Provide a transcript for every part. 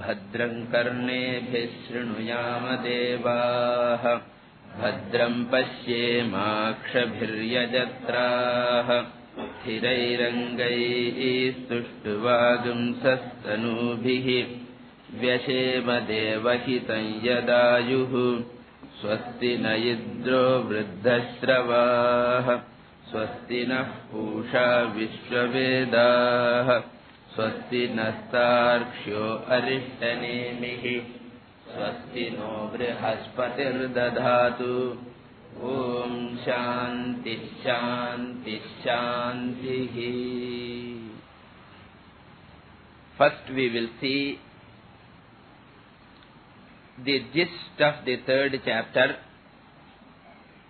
भद्रं कर्णेभिः शृणुयाम देवाः भद्रं पश्येमाक्षभिर्यजत्राः स्थिरैरङ्गैः स्तुष्ट्वागुंसस्तनूभिः व्यशेम देवहितं यदायुः स्वस्ति न इन्द्रो वृद्धश्रवाः स्वस्ति नः पूषा विश्ववेदाः स्वस्ति नस्तार्क्ष्यो अरिष्टनेमिः स्वस्ति नो बृहस्पतिर्दधातु ॐ शान्ति शान्ति शान्तिः. First we will see the gist of the third chapter,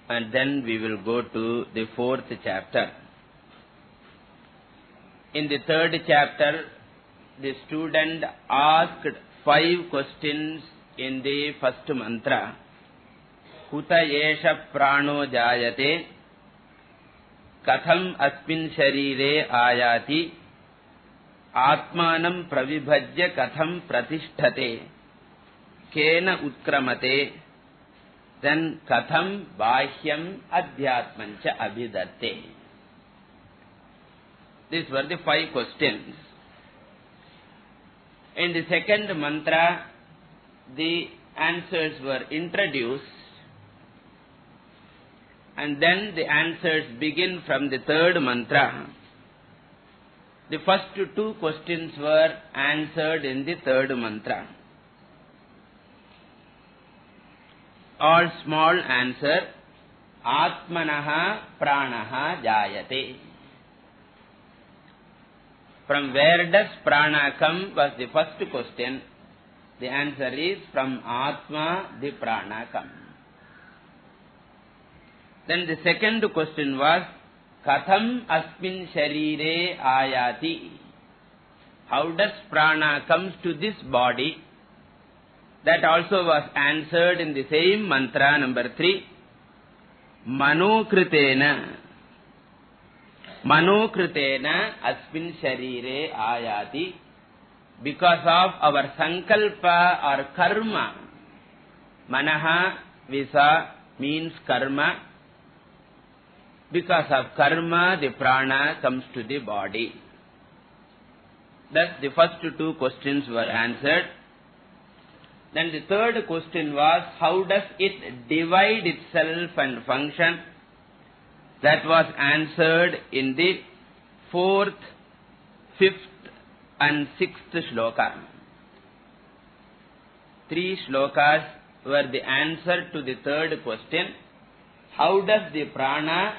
and then we will go to the fourth chapter. In the third chapter, the student asked 5 questions in the first mantra. Kuta yesha prano jayate, katham asmin sharire ayati, atmanam pravibhajya katham pratisthate, kena utkramate, then katham bahyam adhyatmancha abhidatte. These were the 5 questions. In the second mantra, the answers were introduced, and then the answers begin from the third mantra. The first 2 questions were answered in the third mantra. All small answer, Atmanaha Pranaha Jayate. From where does prana come was the first question. The answer is from Atma the prana come. Then the second question was Katham asmin sharire ayati. How does prana comes to this body? That also was answered in the same mantra number 3. Manokritena. Manokritena asmin sharire ayati. Because of our sankalpa or karma. Manaha visa means karma. Because of karma, the prana comes to the body. Thus, the first 2 questions were answered. Then the third question was, how does it divide itself and function? That was answered in the 4th, 5th and 6th shloka. 3 shlokas were the answer to the third question. How does the prana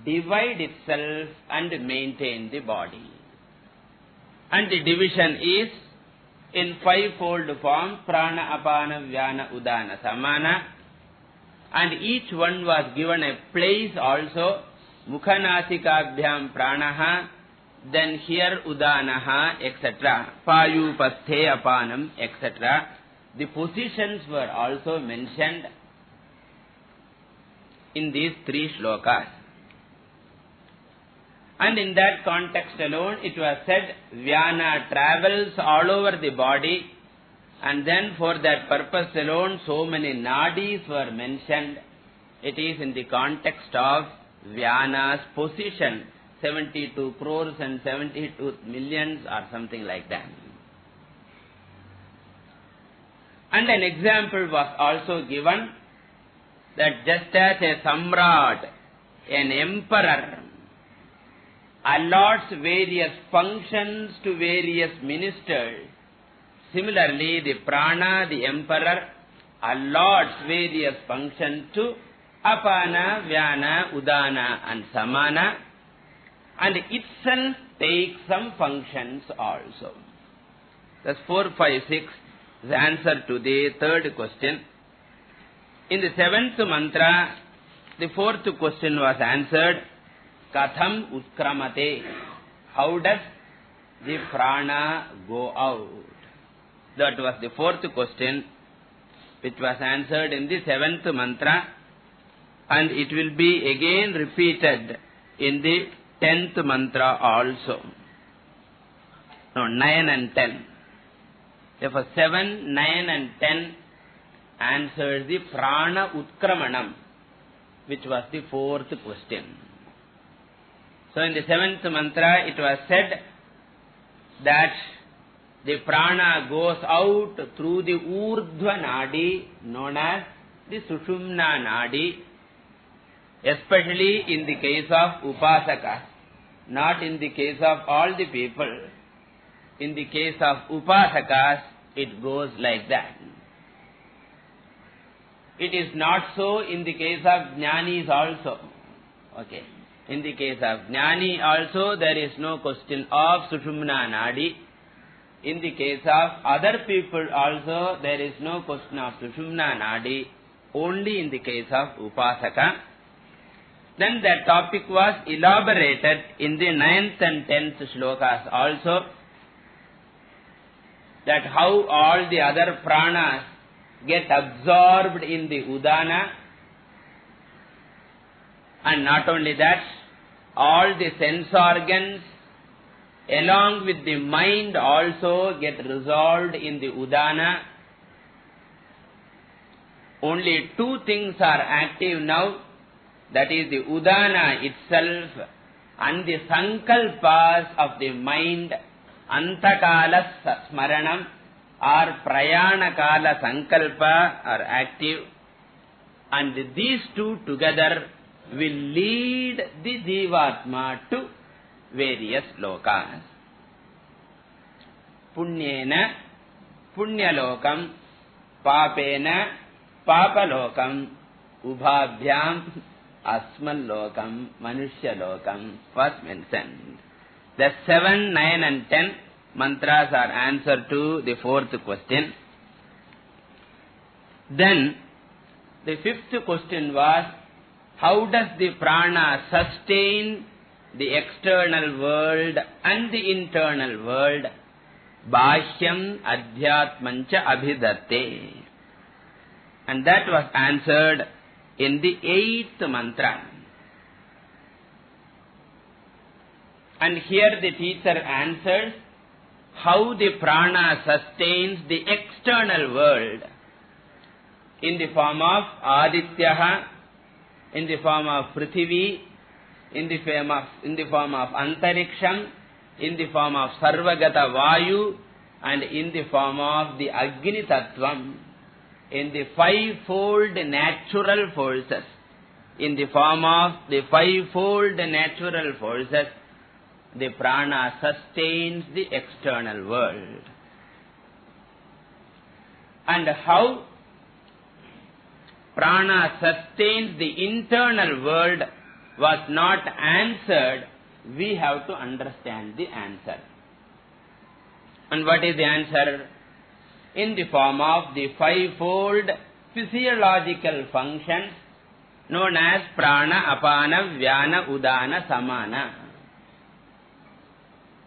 divide itself and maintain the body? And the division is in 5-fold form, prana, apana, vyana, udana, samana. And each one was given a place also, mukhanasikaabhyam pranaha, then here udanaha, etc. Payu, pasthe, apanam, etc. The positions were also mentioned in these 3 shlokas. And in that context alone, it was said, Vyana travels all over the body, and then for that purpose alone, so many nadis were mentioned. It is in the context of Vyana's position, 72 crores and 72 millions or something like that. And an example was also given, that just as a samrat, an emperor, allots various functions to various ministers, similarly the prana, the emperor, allots various functions to apana, vyana, udana and samana, and itself takes some functions also. Thus 4, 5, 6 is the answer to the third question. In the 7th mantra, the 4th question was answered, Katham utkramate. How does the prana go out? That was the 4th question, which was answered in the 7th mantra, and it will be again repeated in the 10th mantra also. No, 9 and 10. Therefore 7, 9 and 10 answers the prana utkramanam, which was the fourth question. So in the seventh mantra it was said that the prana goes out through the urdhva nadi known as the sushumna nadi, especially in the case of upasaka, not in the case of all the people. In the case of upasakas, it goes like that. It is not so in the case of jnanis also. Okay. In the case of jnani also, there is no question of sushumna nadi. In the case of other people also, there is no question of sushumna nadi. Only in the case of upasaka. Then that topic was elaborated in the 9th and 10th shlokas also, that how all the other pranas get absorbed in the udana, and not only that, all the sense organs along with the mind also get resolved in the udana. Only two things are active now, that is the udana itself and the sankalpas of the mind. Antakala smaranam or prayanakala sankalpa are active, and these two together will lead the jivatma to various lokas. Punyena punyalokam, papena papalokam, ubhabhyam asmallokam manushyalokam was mentioned. The 7, 9 and 10 mantras are answer to the fourth question. Then the fifth question was, how does the prana sustain the external world and the internal world? Bāhyam adhyatmancha abhidatte. And that was answered in the 8th mantra. And here the teacher answers how the prana sustains the external world in the form of adityaha, in the form of prithvi, in the form of antariksham, in the form of sarvagata vayu, and in the form of the agni tattvam, in the fivefold natural forces. In the form of the fivefold natural forces, the prana sustains the external world. And how prana sustains the internal world was not answered. We have to understand the answer. And what is the answer? In the form of the fivefold physiological functions known as prana, apana, vyana, udana, samana.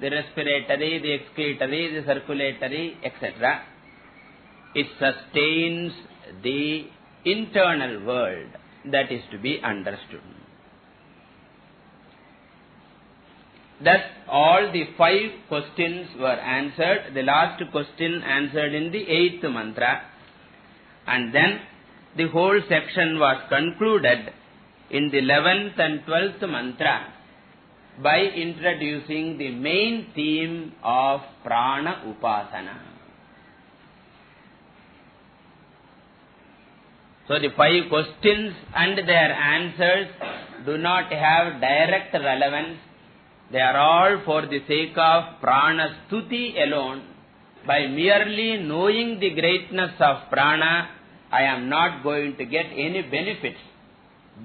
The respiratory, the excretory, the circulatory, etc. It sustains the internal world. That is to be understood. Thus, all the 5 questions were answered. The last question answered in the 8th mantra. And then the whole section was concluded in the 11th and 12th mantra by introducing the main theme of prana upasana. So the 5 questions and their answers do not have direct relevance. They are all for the sake of prana stuti alone. By merely knowing the greatness of prana, I am not going to get any benefits.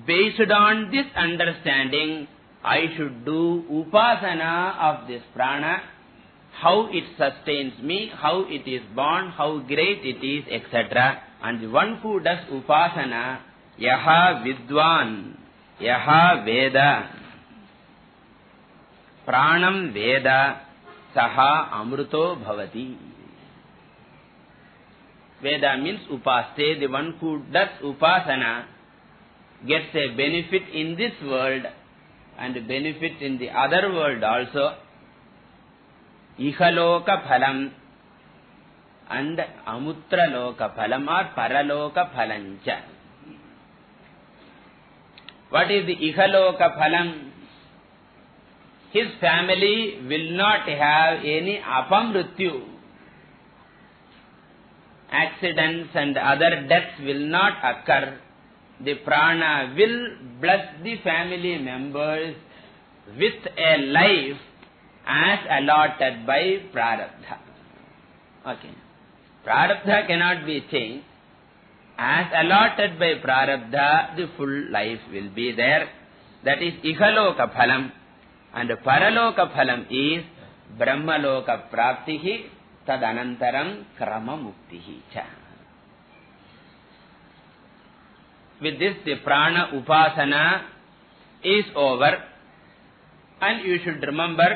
Based on this understanding, I should do upasana of this prana, how it sustains me, how it is born, how great it is, etc. And the one who does upasana, yaha vidwan, yaha veda, pranam veda, saha amruto bhavati. Veda means upaste, the one who does upasana gets a benefit in this world and a benefit in the other world also. Ihaloka phalam, and amutra loka phalam or paraloka phalancha. What is the ihaloka phalam? His family will not have any apamrityu. Accidents and other deaths will not occur. The prana will bless the family members with a life as allotted by prarabdha. Okay. Prarabdha cannot be changed. As allotted by prarabdha, the full life will be there. That is ihaloka phalam. And paraloka phalam is brahmaloka praptihi tadanantaram krama muktihi cha. With this, the prana upasana is over. And you should remember,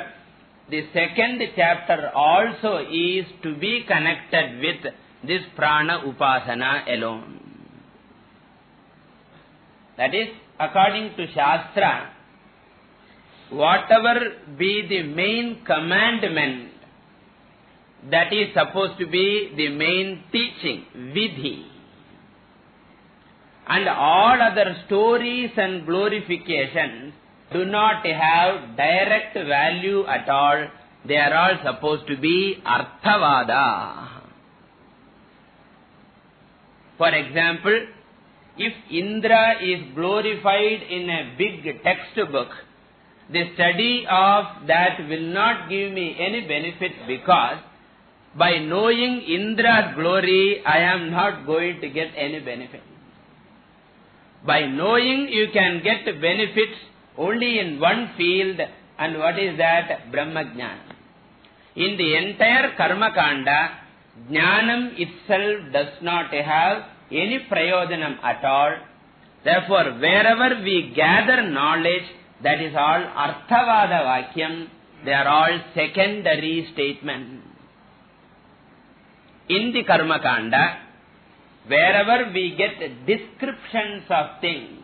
the second chapter also is to be connected with this prana upasana alone. That is, according to Shastra, whatever be the main commandment, that is supposed to be the main teaching, vidhi. And all other stories and glorifications do not have direct value at all. They are all supposed to be arthavada. For example, if Indra is glorified in a big textbook, the study of that will not give me any benefit, because by knowing Indra's glory, I am not going to get any benefit. By knowing, you can get benefits only in one field, and what is that? Brahmajnana. In the entire Karma Kanda, Jnanam itself does not have any prayojanam at all. Therefore, wherever we gather knowledge, that is all arthavada vakyam. They are all secondary statements. In the Karma Kanda, wherever we get descriptions of things,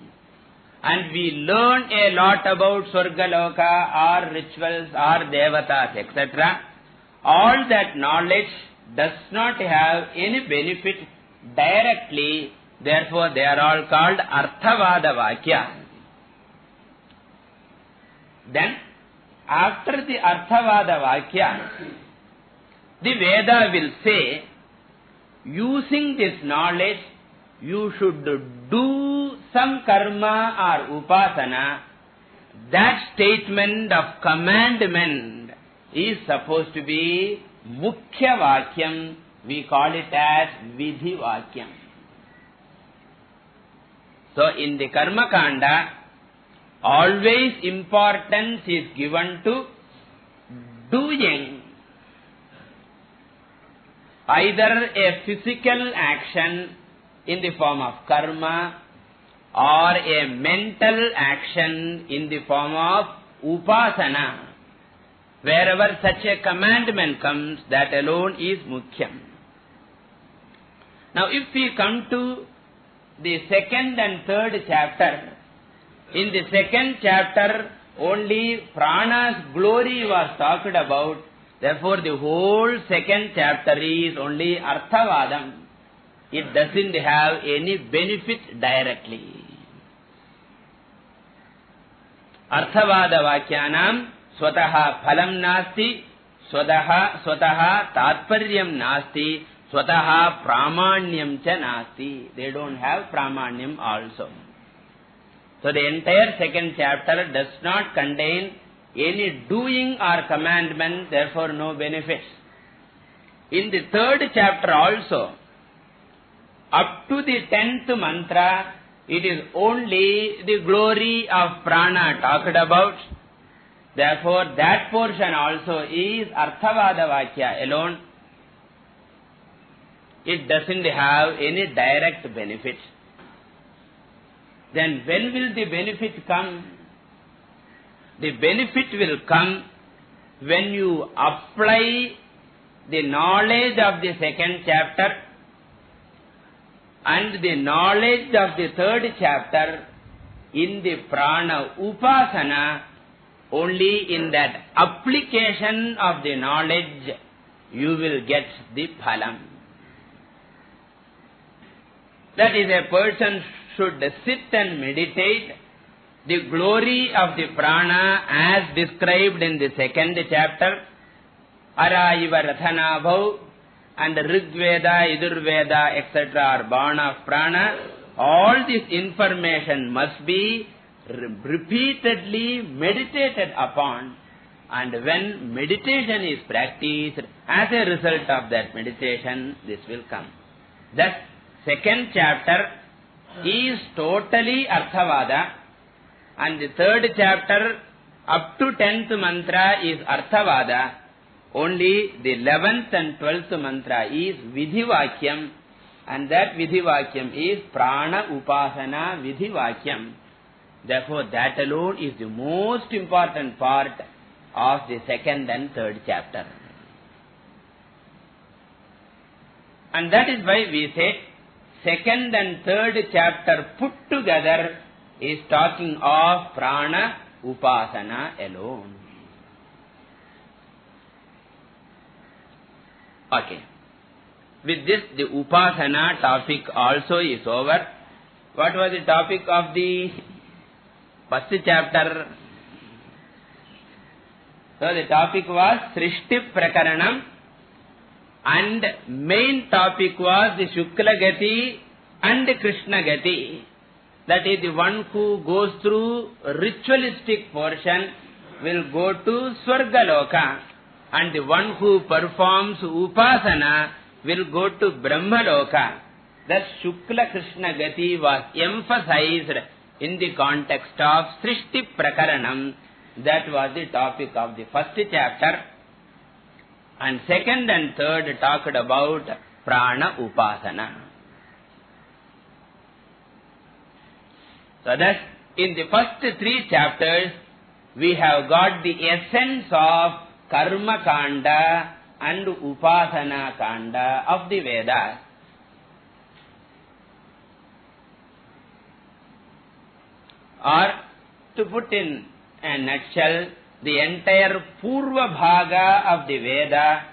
and we learn a lot about Swargaloka or rituals or devatas, etc., all that knowledge does not have any benefit directly. Therefore, they are all called arthavada vakya. Then, after the arthavada vakya, the Veda will say, using this knowledge, you should do some karma or upasana. That statement of commandment is supposed to be mukhya vakyam. We call it as vidhi vakyam. So, in the Karma Kanda, always importance is given to doing either a physical action in the form of karma or a mental action in the form of upasana. Wherever such a commandment comes, that alone is mukhyam. Now, if we come to the second and third chapter, in the second chapter, only prana's glory was talked about. Therefore, the whole second chapter is only arthavadam. It doesn't have any benefit directly. Arthavada vakyanam swataha phalam nasti, swataha tatparyam nasti, swataha pramanyam cha nasti. They don't have pramanyam also. So the entire second chapter does not contain any doing or commandment, therefore no benefits. In the third chapter also, up to the 10th mantra, it is only the glory of prana talked about. Therefore, that portion also is arthavada vakya alone. It doesn't have any direct benefit. Then when will the benefit come? The benefit will come when you apply the knowledge of the second chapter and the knowledge of the third chapter in the prana upasana. Only in that application of the knowledge you will get the phalam. That is, a person should sit and meditate the glory of the prana as described in the second chapter, Araiva Rathanabhav, and Rigveda, Yajurveda, etc. are born of prana. All this information must be repeatedly meditated upon, and when meditation is practiced, as a result of that meditation, this will come. Thus, second chapter is totally Arthavada, and the third chapter up to 10th mantra is Arthavada. Only the 11th and 12th mantra is Vidhivakyam, and that Vidhivakyam is Prana Upasana Vidhivakyam. Therefore, that alone is the most important part of the second and third chapter. And that is why we say second and third chapter put together is talking of Prana Upasana alone. Okay. With this, the Upasana topic also is over. What was the topic of the first chapter? So the topic was Srishti Prakaranam, and main topic was the Shukla Gati and Krishna Gati. That is, the one who goes through ritualistic portion will go to Swargaloka, and the one who performs Upasana will go to Brahmaloka. Thus, Shukla Krishna Gati was emphasized in the context of Srishti Prakaranam. That was the topic of the first chapter. And second and third talked about Prana Upasana. So thus, in the first three chapters, we have got the essence of Karma Kanda and Upasana Kanda of the Vedas. Or, to put in a nutshell, the entire Purva Bhaga of the Veda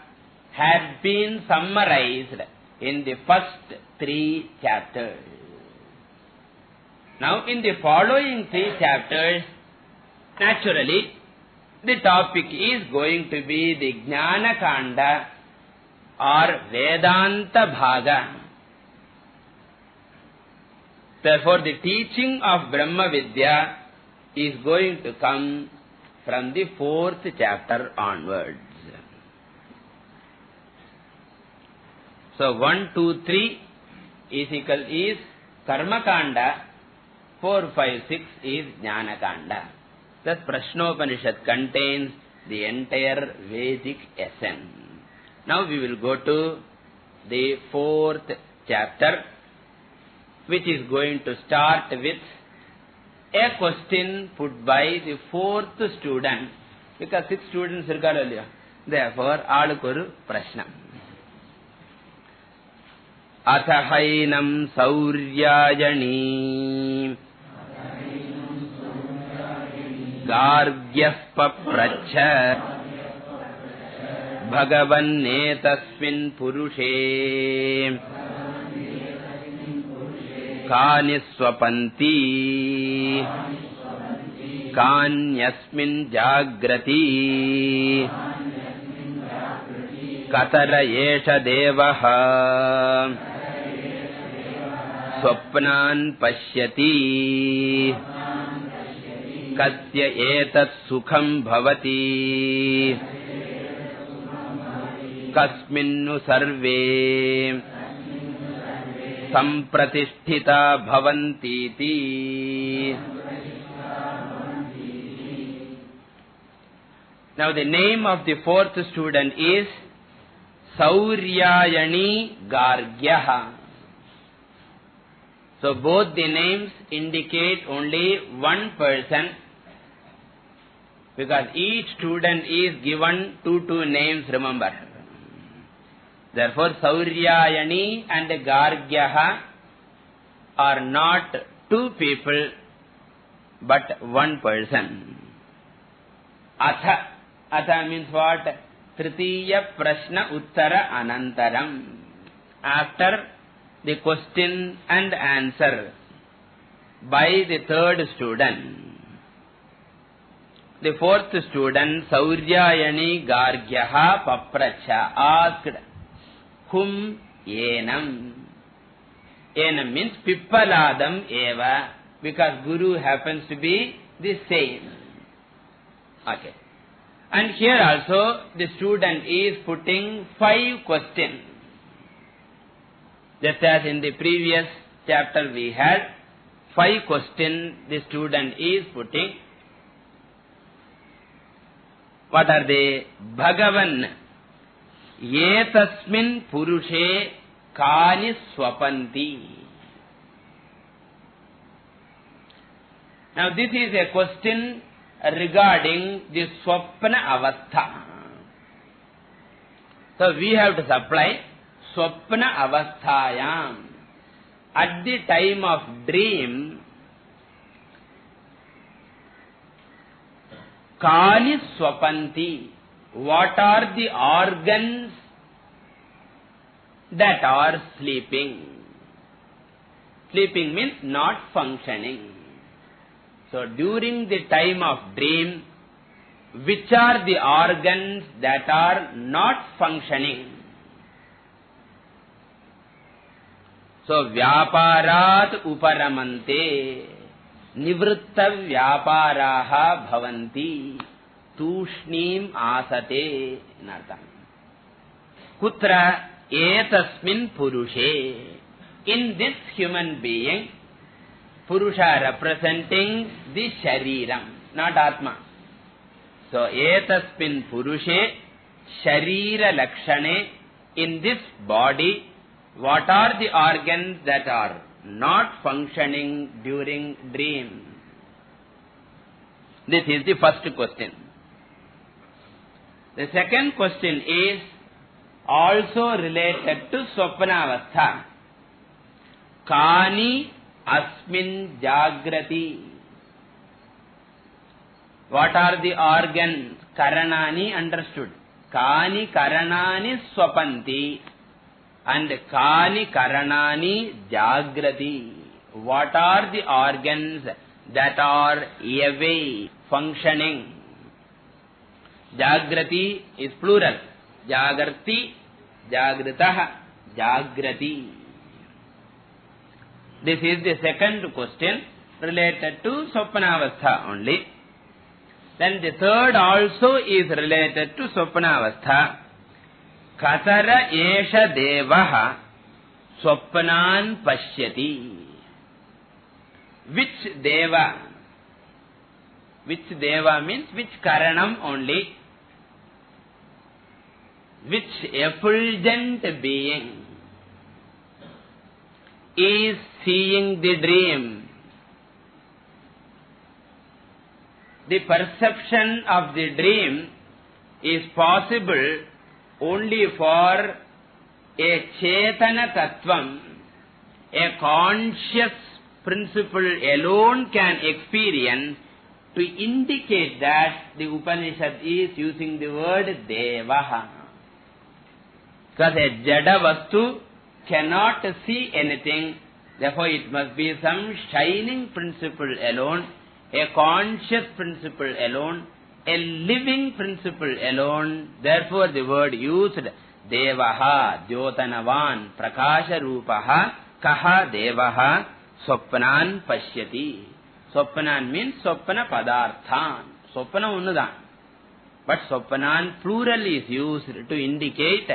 had been summarized in the first three chapters. Now, in the following three chapters, naturally, the topic is going to be the Jnana Kanda or Vedanta Bhaga. Therefore, the teaching of Brahma Vidya is going to come from the fourth chapter onwards. So, 1, 2, 3 is Karma Kanda, 4, 5, 6 is Jnana Kanda. Thus, Prashnopanishad contains the entire Vedic essence. Now, we will go to the fourth chapter, which is going to start with a question put by the fourth student, because 6 students are. Therefore, Alukoru Prashna. Athahainam Sauryayani Gargyaspapracha Bhagavannetasmin Purushe Kaniswapanti Kanyasmin Jagrati Katara Yesha Devaha Swapnan Pashyati Kasya Etat Sukham Bhavati Kasminnu Sarve Sampratishthita Bhavantiti. Now, the name of the fourth student is Sauryayani Gargyaha. So, both the names indicate only one person, because each student is given two names, remember. Therefore, Sauryayani and Gargyaha are not two people, but one person. Atha. Atha means what? Tritiya Prashna Uttara Anantaram. After the question and answer by the third student. The fourth student, Sauryayani Gargyaha Papracha, asked, Hum Enam? Enam means Pippaladam Eva, because Guru happens to be the same. Okay. And here also the student is putting 5 questions. Just as in the previous chapter we had 5 questions the student is putting. What are they? Bhagavan Yetasmin Purushe Kani Swapanti. Now this is a question regarding the Swapna Avastha. So we have to supply Swapna Avasthayam. At the time of dream, Kani Swapanti. What are the organs that are sleeping? Sleeping means not functioning. So during the time of dream, which are the organs that are not functioning? So Vyaparat Uparamante Nivritta Vyaparaha Bhavanti Tushnim Asate Nartam Kutra Etasmin Purushe. In this human being, Purusha representing the Shariram, not Atma. So, Etasmin Purushe, Sharira Lakshane, in this body, what are the organs that are not functioning during dream? This is the first question. The second question is also related to Swapnavastha. Kani Asmin Jagrati. What are the organs? Karanani understood. Kani Karanani Swapanti and Kani Karanani Jagrati. What are the organs that are away, functioning? Jagrati is plural. Jagrati, Jagritah, Jagrati. This is the second question related to Swapnavastha only. Then the third also is related to Swapnavastha. Katara esha devaha swapnan pashyati. Which deva? Which deva means which karanam only? Which effulgent being is seeing the dream? The perception of the dream is possible only for a Chetana Tattvam, a conscious principle alone can experience, to indicate that the Upanishad is using the word Devaha. Because a Jada Vastu cannot see anything, therefore it must be some shining principle alone, a conscious principle alone, a living principle alone. Therefore the word used Devaha, Jyotanavan, Prakasha Rupaha, Kaha Devaha, Swapnan Pashyati. Swapnan means Swapna Padarthan. Swapna unnudan. But Swapnan plural is used to indicate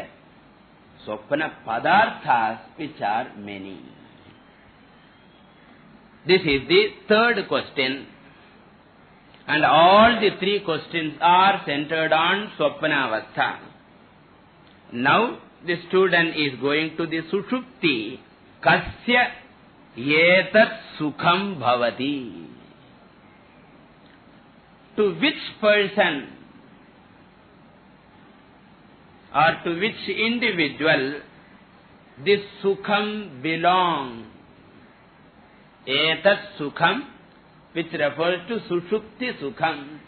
Swapna Padarthas, which are many. This is the third question. And all the 3 questions are centered on Swapnavastha. Now the student is going to the Sushupti. Kasya Yetat Sukham Bhavati. To which person or to which individual this Sukham belongs? Etat Sukham, which refers to Sushupti Sukham.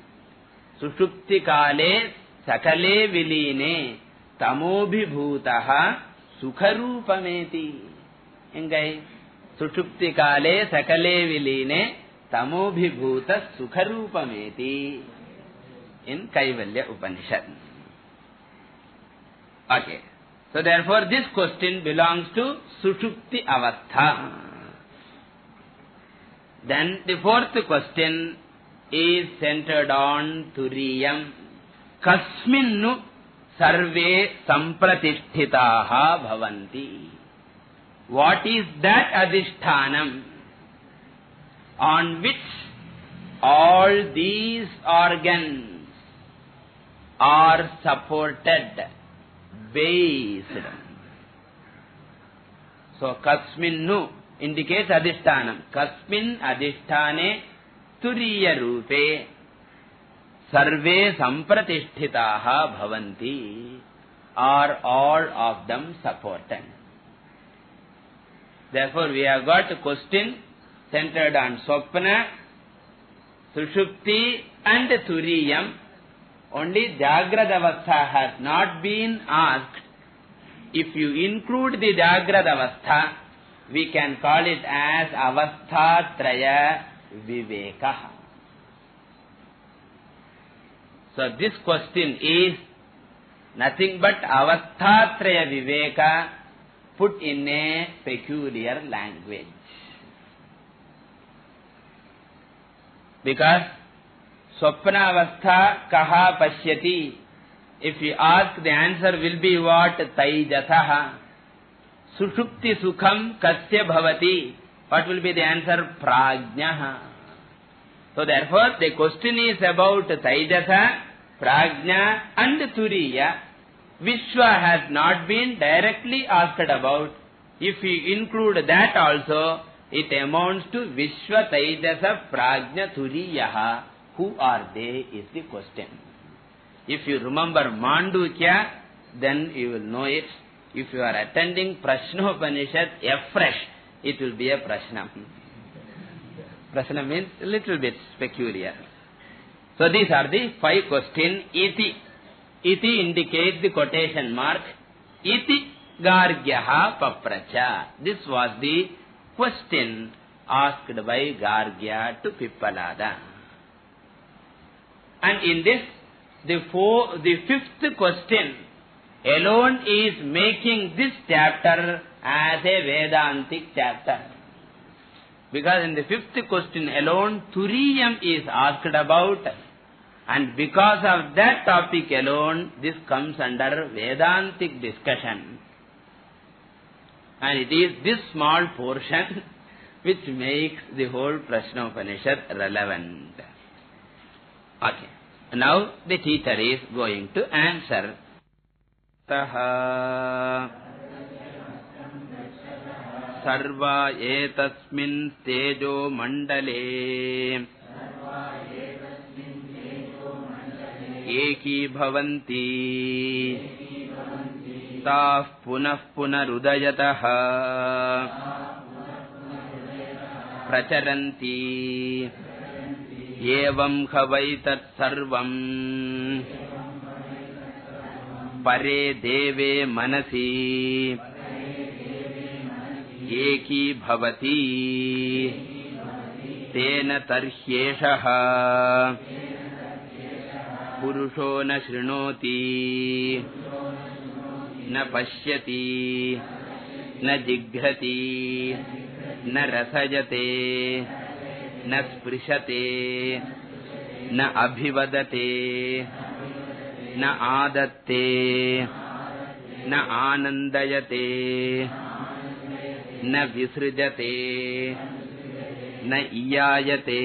Sushupti Kale Sakale Viline Tamobhibhutaha Sukharupameti. Ingai Sushupti Kale Sakale Viline Tamobhibhuta Sukharupameti in Kaivalya Upanishad. Okay. So therefore this question belongs to Sushupti Avastha. Then the fourth question is centered on Turiyam. Kasminnu sarve sampratisthitaha bhavanti. What is that adhishthanam on which all these organs are supported, based? So kasminnu indicates adhishthanam. Kasmin adhisthane turiya rupe sarve sampratisthitaha bhavanti, are all of them supported. Therefore we have got a question centered on Swapna, Sushupti and Turiyam. Only Jagrad Avastha has not been asked. If you include the Jagrad Avastha, we can call it as Avastha Traya Viveka. So this question is nothing but Avastha Traya Viveka put in a peculiar language. Because Swapna Avastha Kaha Pashyati, if you ask, the answer will be what? Taijasaha. Sushupti Sukham Kasya Bhavati. What will be the answer? Prajnaha. So therefore the question is about Taijasa, Prajna and Turiya. Vishwa has not been directly asked about. If you include that also, it amounts to Vishwa, Taijasa, Prajna, Turiyaha. Who are they is the question. If you remember Mandukya, then you will know it. If you are attending Prashnopanishad afresh, it will be a Prashna. Prashna means a little bit peculiar. So these are the 5 questions. Iti. Iti indicates the quotation mark. Iti Gargyaha Papracha. This was the question asked by Gargya to Pippalada. And in this, the 5th question alone is making this chapter as a Vedantic chapter. Because in the 5th question alone, Turiyam is asked about, and because of that topic alone, this comes under Vedantic discussion. And it is this small portion which makes the whole Prashnopanishad relevant. Okay. Now the teacher is going to answer. Taha sarva etasmin tejo mandale eki bhavanti tah punah punarudayataha pracharanti evam khavaitat sarvam pare deve manasi eki bhavati tena tarhyeshaha purusho na shrunoti na pashyati na jighati na rasajate na sprishate na abhivadate na adatte na anandayate na visrijate na iyayate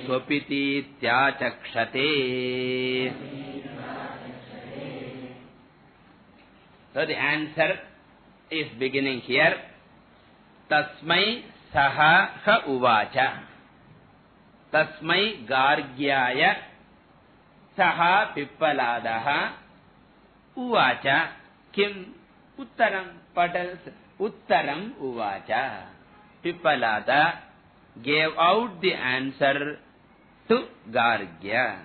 swapiti tyachakshate. So the answer is beginning here. Tasmai saha ha uvacha. Tasmai gargyaya saha pippaladaha uvacha kim uttaram patals uttaram uvacha. Pippalada gave out the answer to Gargya.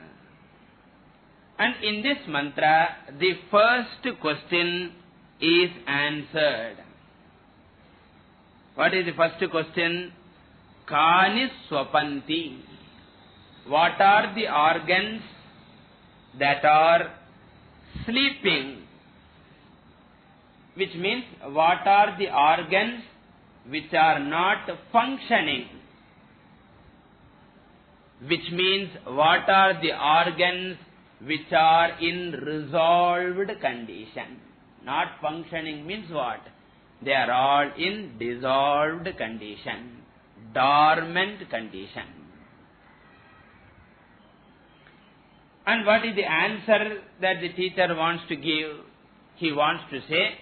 And in this mantra, the first question is answered. What is the first question? Kani swapanti. What are the organs that are sleeping? Which means, what are the organs which are not functioning? Which means, what are the organs which are in resolved condition? Not functioning means what? They are all in dissolved condition, dormant condition. And what is the answer that the teacher wants to give? He wants to say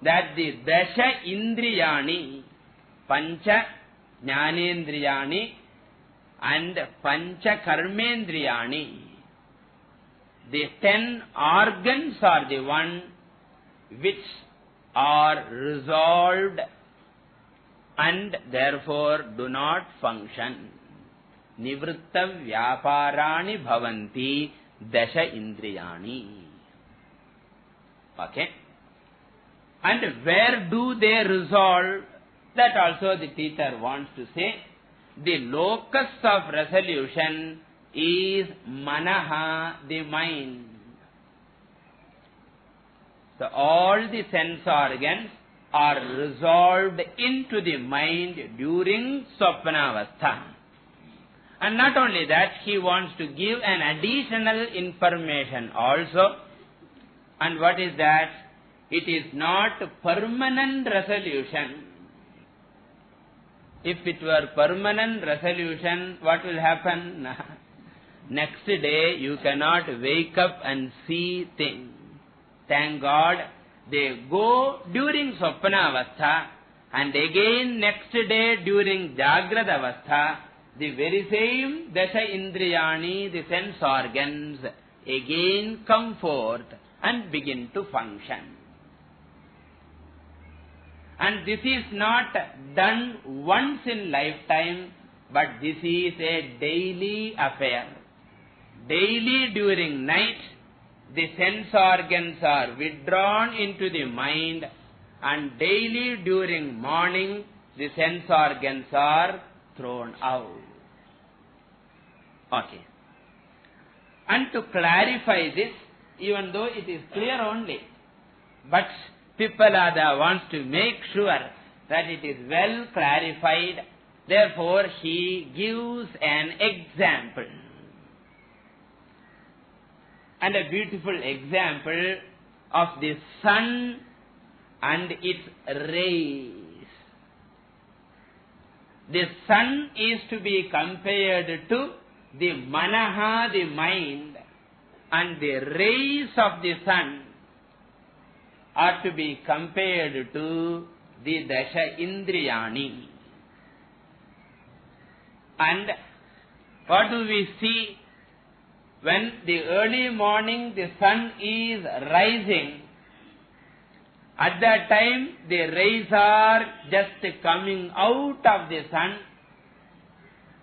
that the Dasha Indriyani, Pancha Jnanendriyani and Pancha Karmendriyani, the 10 organs are the one which are resolved and therefore do not function. Nivritta Vyaparani Bhavanti Dasha Indriyani. Okay? And where do they resolve? That also the teacher wants to say. The locus of resolution is Manaha, the mind. So all the sense organs are resolved into the mind during Swapnavastha. And not only that, he wants to give an additional information also. And what is that? It is not permanent resolution. If it were permanent resolution, what will happen? Next day you cannot wake up and see things. Thank God, they go during Swapnavastha and again next day during Jagrata Avastha, the very same Dasha Indriyani, the sense organs, again come forth and begin to function. And this is not done once in lifetime, but this is a daily affair. Daily during night, the sense organs are withdrawn into the mind, and daily during morning, the sense organs are thrown out. Okay. And to clarify this, even though it is clear only, but Pippalada wants to make sure that it is well clarified. Therefore, he gives an example. And a beautiful example of the sun and its rays. The sun is to be compared to the Manaha, the mind, and the rays of the sun are to be compared to the Dasha Indriyani. And what do we see? When the early morning the sun is rising, at that time the rays are just coming out of the sun,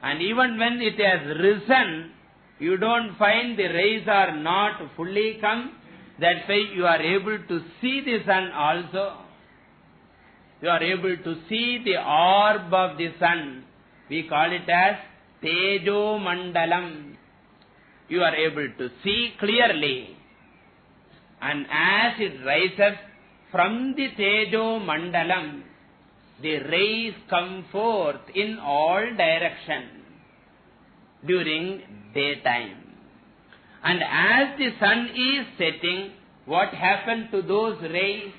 and even when it has risen, you don't find the rays are not fully come. That's why you are able to see the sun also. You are able to see the orb of the sun. We call it as Tejo Mandalam. You are able to see clearly. And as it rises from the Tejo Mandalam, the rays come forth in all directions during daytime. And as the sun is setting, what happened to those rays?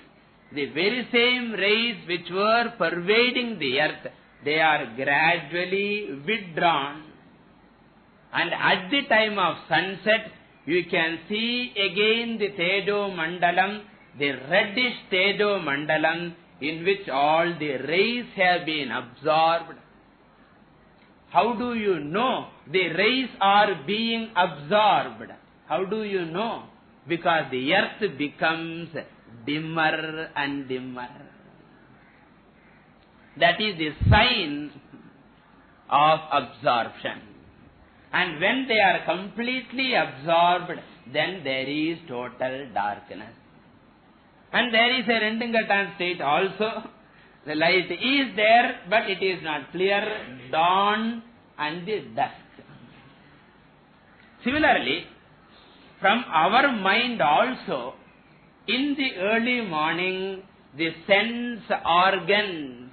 The very same rays which were pervading the earth, they are gradually withdrawn. And at the time of sunset, you can see again the Tejo Mandalam, the reddish Tejo Mandalam, in which all the rays have been absorbed. How do you know the rays are being absorbed? How do you know? Because the earth becomes dimmer and dimmer. That is the sign of absorption. And when they are completely absorbed, then there is total darkness. And there is a Rendingatan state also. The light is there, but it is not clear. Dawn and the dusk. Similarly, from our mind also, in the early morning, the sense organs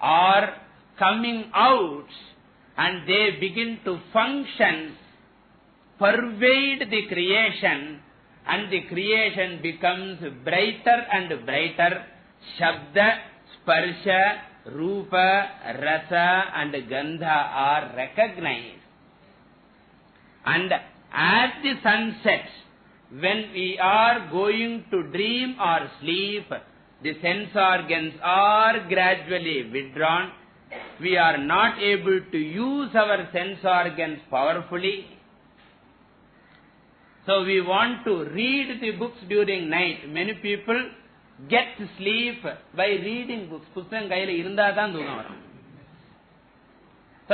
are coming out and they begin to function, pervade the creation, and the creation becomes brighter and brighter. Shabda, Sparsha, Rupa, Rasa and Gandha are recognized. And as the sun sets, when we are going to dream or sleep, the sense organs are gradually withdrawn. We are not able to use our sense organs powerfully. So we want to read the books during night. Many people get sleep by reading books. So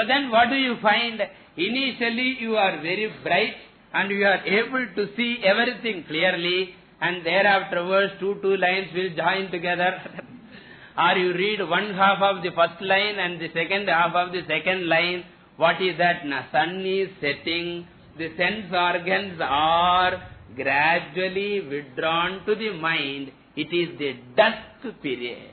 then what do you find? Initially you are very bright and you are able to see everything clearly, and thereafterwards two lines will join together. Or you read one half of the first line and the second half of the second line. What is that? Sun is setting. The sense organs are gradually withdrawn to the mind. It is the dusk period.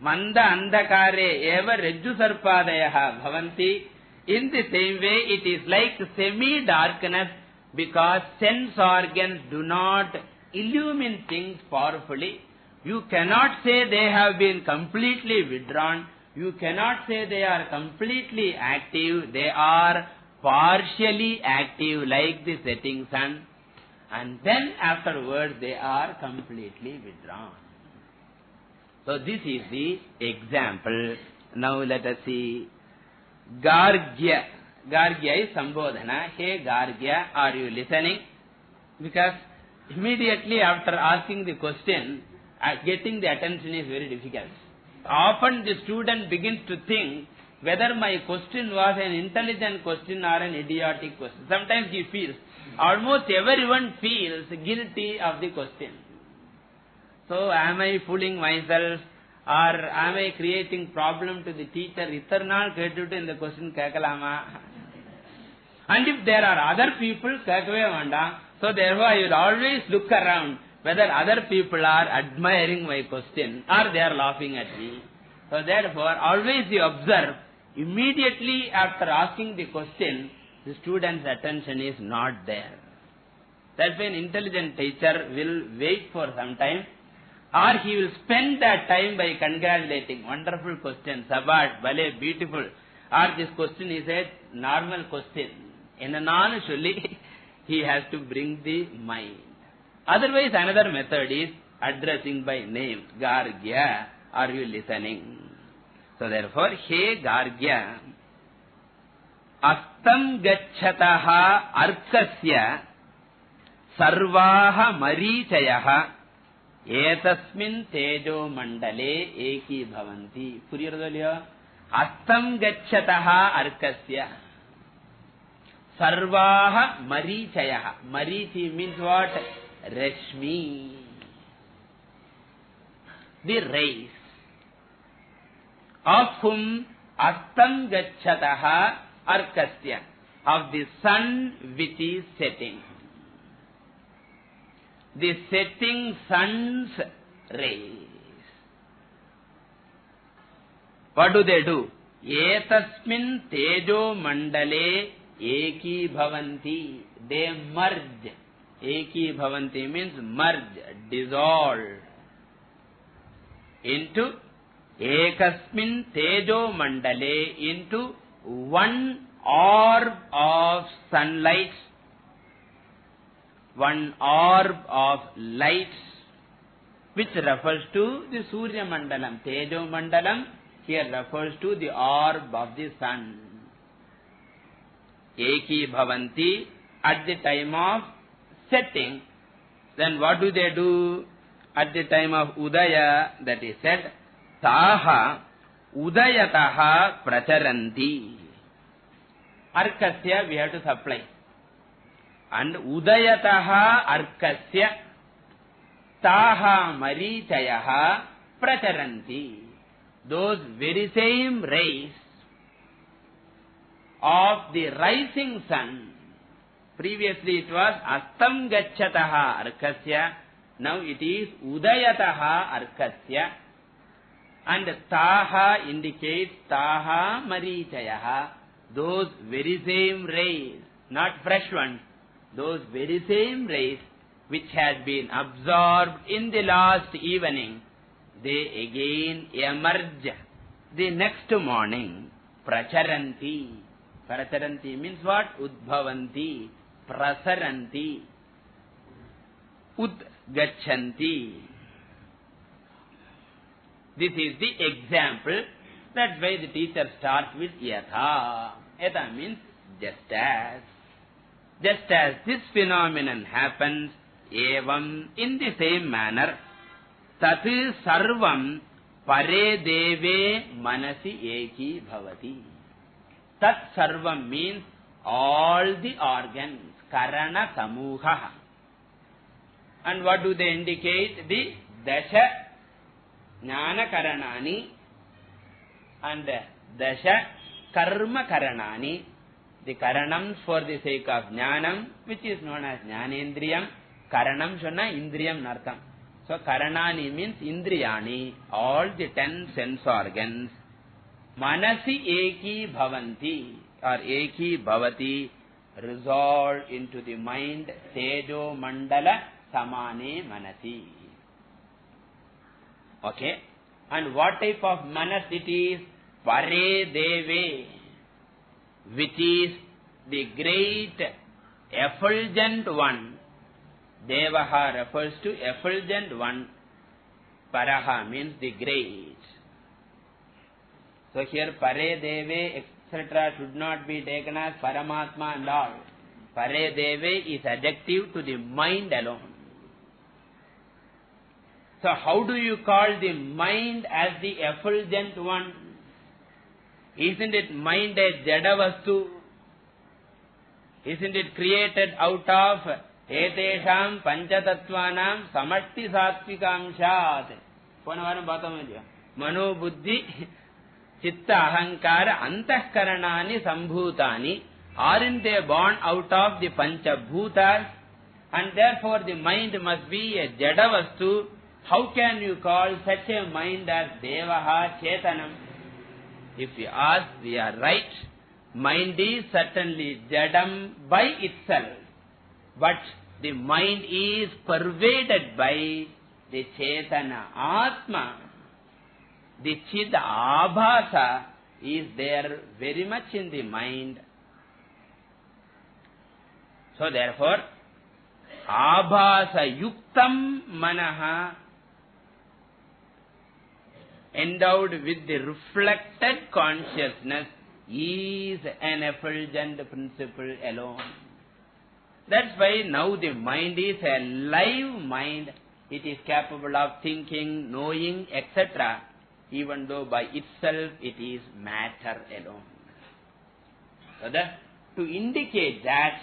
Manda andhakare eva rajju sarpadayaha bhavanti. In the same way, it is like semi-darkness because sense organs do not illumine things powerfully. You cannot say they have been completely withdrawn. You cannot say they are completely active. They are partially active like the setting sun. And then afterwards they are completely withdrawn. So this is the example. Now let us see. Gargya. Gargya is Sambodhana. Hey Gargya, are you listening? Because immediately after asking the question, getting the attention is very difficult. Often the student begins to think whether my question was an intelligent question or an idiotic question. Sometimes he feels, almost everyone feels guilty of the question. So am I fooling myself? Or am I creating problem to the teacher? Itharnal ketuttu in the question kekalama. And if there are other people, kekave vanda. So therefore I will always look around whether other people are admiring my question or they are laughing at me. So therefore always you observe, immediately after asking the question, the student's attention is not there. That's why an intelligent teacher will wait for some time, or he will spend that time by congratulating. Wonderful question, Sabat, Bale, beautiful. Or this question is a normal question. In a non-shulli, he has to bring the mind. Otherwise, another method is addressing by name. Gargya, are you listening? So therefore, He Gargya, Astam Gacchataha Arkasya Sarvaha Marichayaha Etasmin Tejo Mandale Eki Bhavanti. Puriyadalya? Astam Gacchataha Arkasya Sarvaha Marichayaha. Marichi means what? Rashmi. The rays. Of whom? Astam Gacchataha Arkasya. Of the sun which is setting. The setting sun's rays. What do they do? Etasmin tejo mandale eki bhavanti. They merge. Eki bhavanti means merge, dissolve into ekasmin tejo mandale, into one orb of sunlight, one orb of light, which refers to the Surya Mandalam. Tejo Mandalam here refers to the orb of the sun. Eki bhavanti at the time of setting. Then what do they do at the time of Udaya? That is said, Taha Udayataha Pracharanti. Arkasya we have to supply. And Udayataha Arkasya Taha Marichayaha pracharanti. Those very same rays of the rising sun. Previously it was astam gacchataha arkasya. Now it is udayataha arkasya. And taha indicates taha marichayaha. Those very same rays, not fresh ones, those very same rays which had been absorbed in the last evening, they again emerge the next morning. Pracharanti. Pracharanti means what? Udbhavanti. Prasaranti. Udgachanti. This is the example. That's why the teacher starts with yatha. Yatha means just as. Just as this phenomenon happens, evam, in the same manner, tat sarvam pare deve manasi eki bhavati. Tat sarvam means all the organs, karana samuha. And what do they indicate? The dasha jnana karanani and dasha karma karanani. The karanams for the sake of jnanam, which is known as jnanendriyam. Karanam shonna indriyam nartham. So karanani means indriyani, all the 10 sense organs. Manasi eki bhavanti or eki bhavati, resolve into the mind. Tejo mandala samane manasi. Okay. And what type of manas it is? Pare deve, which is the great effulgent one. Devaha refers to effulgent one. Paraha means the great. So here pare deve etc. should not be taken as Paramatma and all. Pare deve is adjective to the mind alone. So how do you call the mind as the effulgent one? Isn't it mind a jada vastu? Isn't it created out of etesham panchatattvanam samasti satvikamshat? Ponavaram bhatamadiya. Mano buddhi chitta ahankara antahkaranani sambhutani. Aren't they born out of the panchabhutas? And therefore the mind must be a jada vastu. How can you call such a mind as devaha chetanam? If we ask, we are right. Mind is certainly jadam by itself. But the mind is pervaded by the chetana, atma. The chid abhasa is there very much in the mind. So therefore, abhasa yuktam manaha, endowed with the reflected consciousness, is an effulgent principle alone. That's why now the mind is a live mind. It is capable of thinking, knowing, etc. Even though by itself it is matter alone. So to indicate that,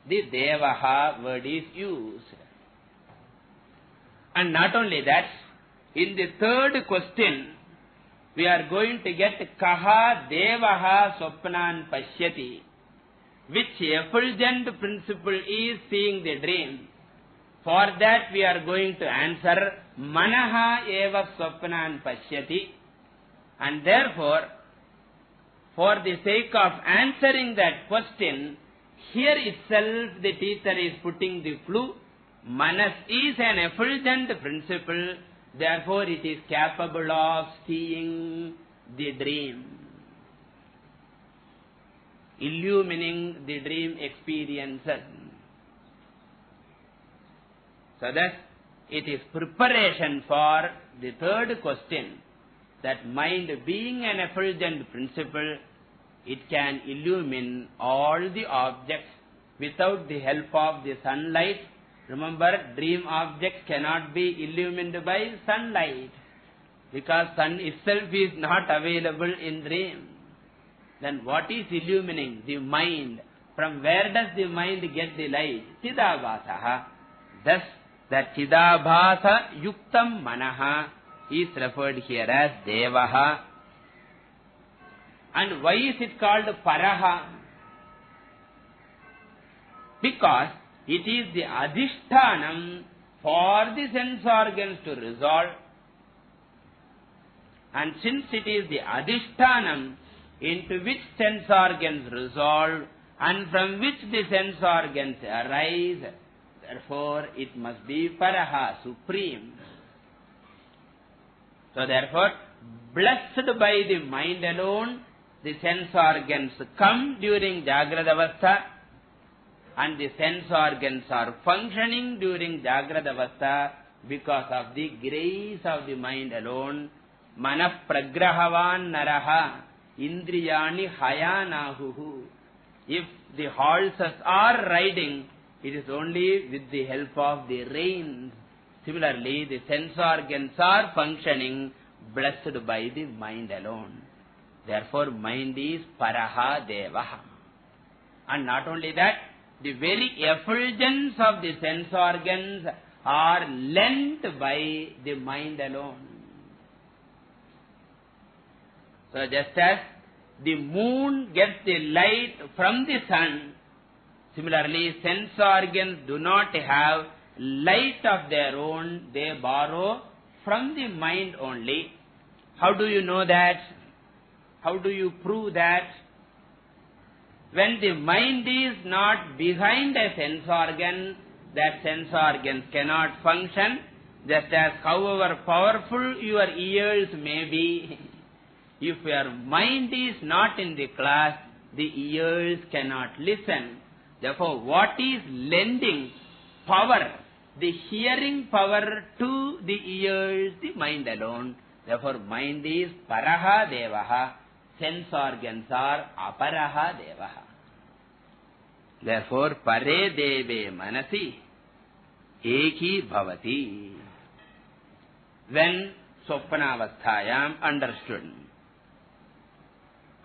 the devaha word is used. And not only that, in the third question, we are going to get kaha devaha swapnan pashyati, which effulgent principle is seeing the dream. For that we are going to answer manaha eva swapnan pashyati. And therefore, for the sake of answering that question, here itself the teacher is putting the clue. Manas is an effulgent principle. Therefore, it is capable of seeing the dream, illumining the dream experiences. So thus, it is preparation for the third question, that mind being an effulgent principle, it can illumine all the objects without the help of the sunlight. Remember, dream objects cannot be illumined by sunlight, because sun itself is not available in dream. Then what is illumining? The mind. From where does the mind get the light? Chidabhasaha. Thus, that chidabhasa yuktam manaha is referred here as Devaha. And why is it called Paraha? Because it is the adhishthanam for the sense organs to resolve. And since it is the adhishthanam into which sense organs resolve and from which the sense organs arise, therefore it must be Paraha, supreme. So therefore, blessed by the mind alone, the sense organs come during Jagrada Avastha, and the sense organs are functioning during Jagrada Avastha because of the grace of the mind alone. Manah pragrahavan naraha indriyani hayanahuhu. If the horses are riding, it is only with the help of the reins. Similarly, the sense organs are functioning blessed by the mind alone. Therefore, mind is Paraha Devaha. And not only that, the very effulgence of the sense organs are lent by the mind alone. So just as the moon gets the light from the sun, similarly sense organs do not have light of their own, they borrow from the mind only. How do you know that? How do you prove that? When the mind is not behind a sense organ, that sense organs cannot function, just as however powerful your ears may be, if your mind is not in the class, the ears cannot listen. Therefore, what is lending power, the hearing power to the ears? The mind alone. Therefore, mind is Paraha Devaha. Sense organs are Aparaha Devaha. Therefore, Pare Deve Manasi Eki Bhavati. When Swapnavasthayam understood.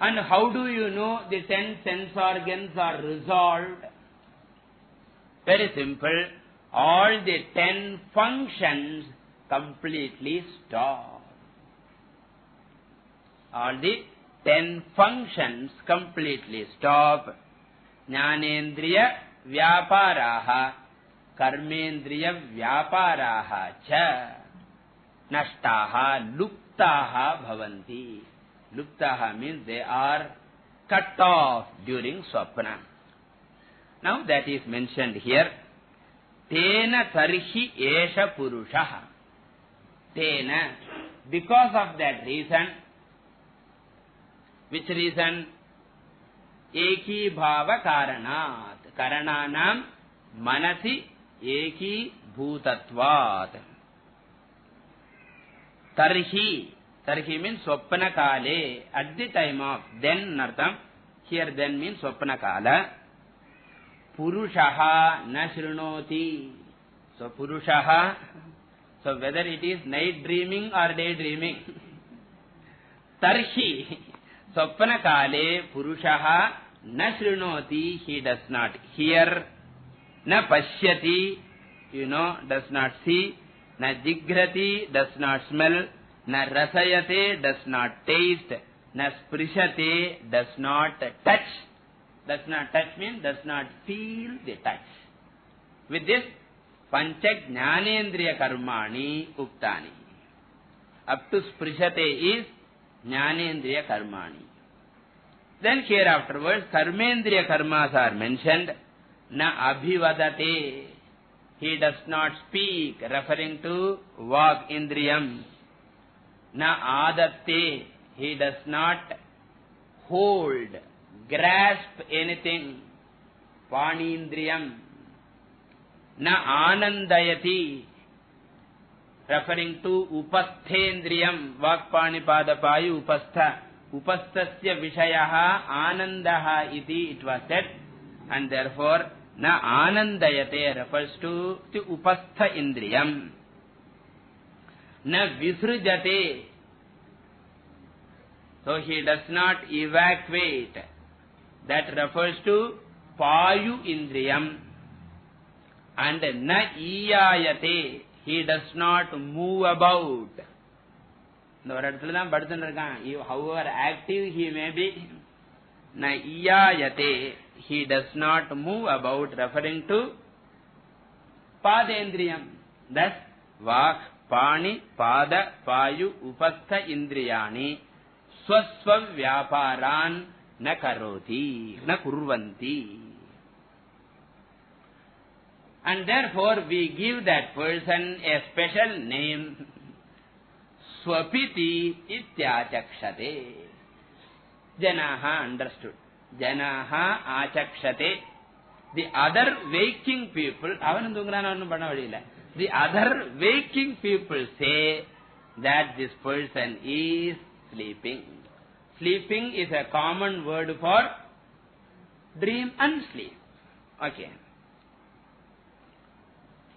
And how do you know the 10 sense organs are resolved? Very simple. All the 10 functions completely stop. All the 10 functions completely stop. Jnanendriya vyaparaha karmendriya vyaparaha cha nashtaha luptaha bhavanti. Luptaha means they are cut off during swapna. Now that is mentioned here. Tena tarhi esha purushaha. Tena, because of that reason. Which reason? Eki bhava karanat. Karananam manasi eki bhutatvat. Tarhi. Tarhi means swapna kale. At the time of then nartam. Here then means swapna kala. Purushaha na shrunoti. So purushaha. So whether it is night dreaming or day dreaming. Tarhi. Swapna kale purushaha na shrunoti. He does not hear. Na pashyati. Does not see. Na jigrati. Does not smell. Na rasayate. Does not taste. Na sprishate. Does not touch. Does not touch means does not feel the touch. With this, pancha jnanendriya karmani uktani. Up to sprishate is jnanendriya karmani. Then here afterwards, karmendriya karmas are mentioned. Na abhivadate. He does not speak, referring to vak indriyam. Na adatte. He does not hold, grasp anything. Panindriyam. Na anandayati. Referring to upasthendriyam. Vakpanipadapāyu upastha. Upasthasya vishayaha anandaha iti it was said. And therefore, na anandayate refers to the upastha indriyam. Na visrujate. So he does not evacuate. That refers to payu indriyam. And na iyayate. He does not move about. இந்த ஒரு இடத்துல தான் படுத்துட்டு இருக்கான். However active he may be, na iyayate, he does not move about, referring to padendriyam. Thus vak, pani, pada, payu, upastha indriyani swasva vyaparan na karoti, na kurvanti. And therefore we give that person a special name, swapiti ityachakshate. Janaha understood. Janaha achakshate. The other waking people, the other waking people say that this person is sleeping. Sleeping is a common word for dream and sleep. Okay.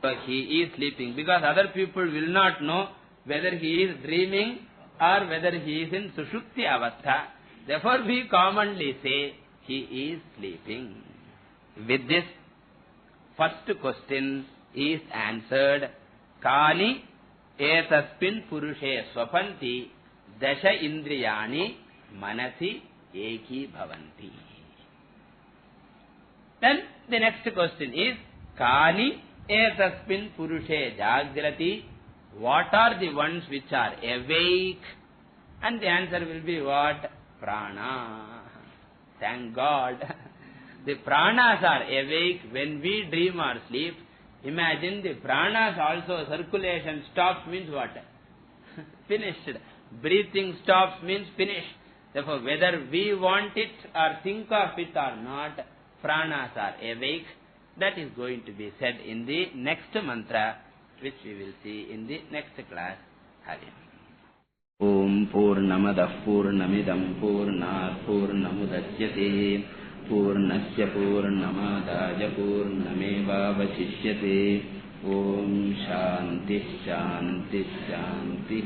So he is sleeping, because other people will not know whether he is dreaming or whether he is in sushupti avastha. Therefore we commonly say he is sleeping. With this, first question is answered. Kani etaspin purushe swapanti dasha indriyani manasi eki bhavanti. Then the next question is, Kani etaspin purushe jagrati, what are the ones which are awake? And the answer will be what? Prana. Thank God. The pranas are awake when we dream or sleep. Imagine the pranas also, circulation stops means what? Finished. Breathing stops means finished. Therefore whether we want it or think of it or not, pranas are awake. That is going to be said in the next mantra, which we will see in the next class. Hari. Om Purnamadah Purnamidam Purnat Purnamudachyate Purnasya Purnamadaya Purnamevavashishyate. Om Shanti Shanti Shanti.